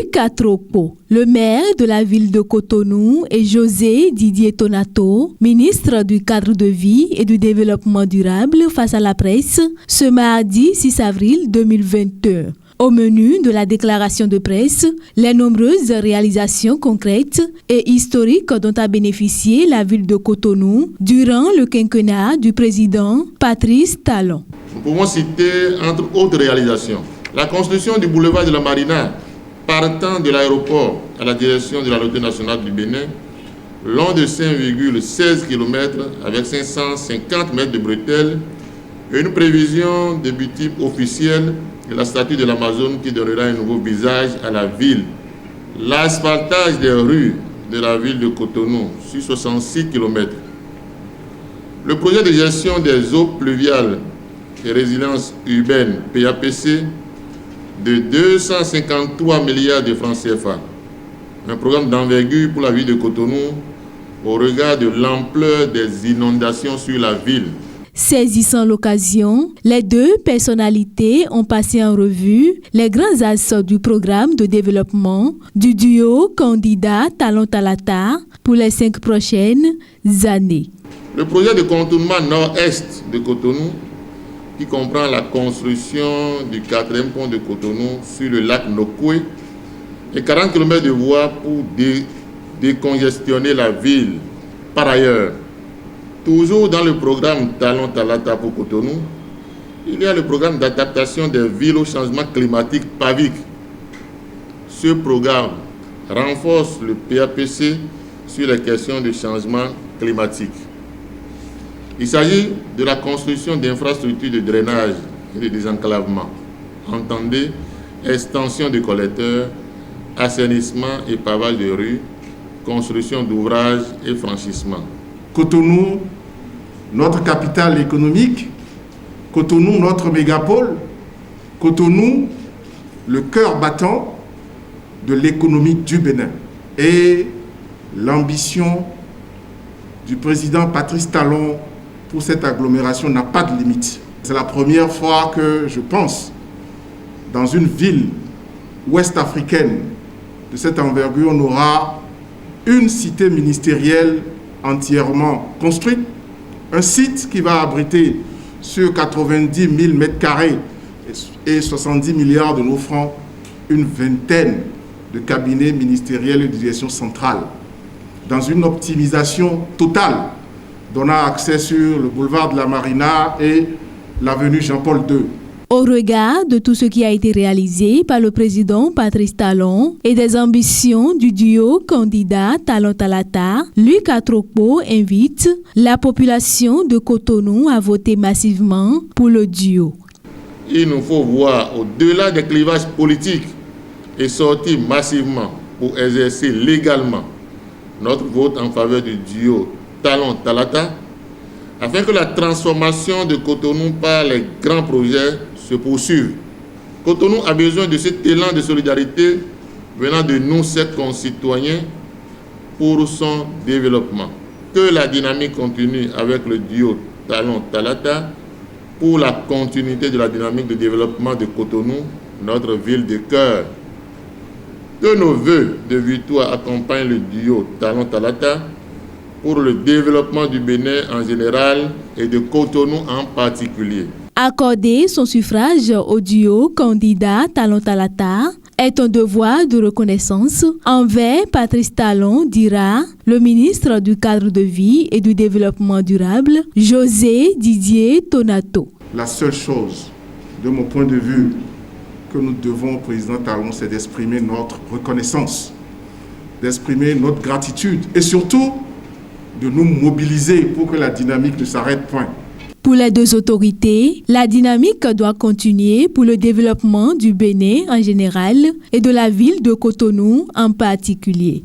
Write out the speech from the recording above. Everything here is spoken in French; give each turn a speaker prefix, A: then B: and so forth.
A: Lucas Tropo, le maire de la ville de Cotonou, et José Didier Tonato, ministre du cadre de vie et du développement durable, face à la presse ce mardi 6 avril 2021. Au menu de la déclaration de presse, les nombreuses réalisations concrètes et historiques dont a bénéficié la ville de Cotonou durant le quinquennat du président Patrice Talon.
B: Nous pouvons citer, entre autres réalisations, la construction du boulevard de la Marina, partant de l'aéroport à la direction de la Loterie nationale du Bénin, long de 5,16 km avec 550 mètres de bretelles, et une prévision de bitume officielle de la statue de l'Amazone qui donnera un nouveau visage à la ville. L'asphaltage des rues de la ville de Cotonou sur 66 km. Le projet de gestion des eaux pluviales et résilience urbaine PAPC de 253 milliards de francs CFA. Un programme d'envergure pour la ville de Cotonou au regard de l'ampleur des inondations sur la ville.
A: Saisissant l'occasion, les deux personnalités ont passé en revue les grands axes du programme de développement du duo candidat Talon Talata pour les 5 prochaines années.
B: Le projet de contournement nord-est de Cotonou, qui comprend la construction du 4e pont de Cotonou sur le lac Nokoué et 40 km de voies pour décongestionner la ville. Par ailleurs, toujours dans le programme Talon Talata pour Cotonou, il y a le programme d'adaptation des villes au changement climatique PAVIC. Ce programme renforce le PAPC sur les questions de changement climatique. Il s'agit de la construction d'infrastructures de drainage et de désenclavement. Entendez, extension de collecteurs, assainissement et pavage de rues, construction d'ouvrages et franchissement.
C: Cotonou, notre capitale économique, Cotonou, notre mégapole, Cotonou, le cœur battant de l'économie du Bénin. Et l'ambition du président Patrice Talon pour cette agglomération n'a pas de limite. C'est la première fois que je pense, dans une ville ouest-africaine de cette envergure, on aura une cité ministérielle entièrement construite, un site qui va abriter sur 90 000 m² et 70 milliards de nos francs, une vingtaine de cabinets ministériels et de direction centrale, dans une optimisation totale, donnant accès sur le boulevard de la Marina et l'avenue Jean-Paul II.
A: Au regard de tout ce qui a été réalisé par le président Patrice Talon et des ambitions du duo candidat Talon Talata, Lucas Tropo invite la population de Cotonou à voter massivement pour le duo.
B: Il nous faut voir au-delà des clivages politiques et sortir massivement pour exercer légalement notre vote en faveur du duo Talon Talata, afin que la transformation de Cotonou par les grands projets se poursuive. Cotonou a besoin de cet élan de solidarité venant de nous, ses concitoyens, pour son développement. Que la dynamique continue avec le duo Talon Talata pour la continuité de la dynamique de développement de Cotonou, notre ville de cœur. Que nos vœux de victoire accompagnent le duo Talon Talata pour le développement du Bénin en général et de Cotonou en particulier.
A: Accorder son suffrage au duo candidat Talon Talata est un devoir de reconnaissance envers Patrice Talon, dira le ministre du cadre de vie et du développement durable, José Didier Tonato.
C: La seule chose, de mon point de vue, que nous devons au président Talon, c'est d'exprimer notre reconnaissance, d'exprimer notre gratitude et surtout de nous mobiliser pour que la dynamique ne s'arrête point.
A: Pour les deux autorités, la dynamique doit continuer pour le développement du Bénin en général et de la ville de Cotonou en particulier.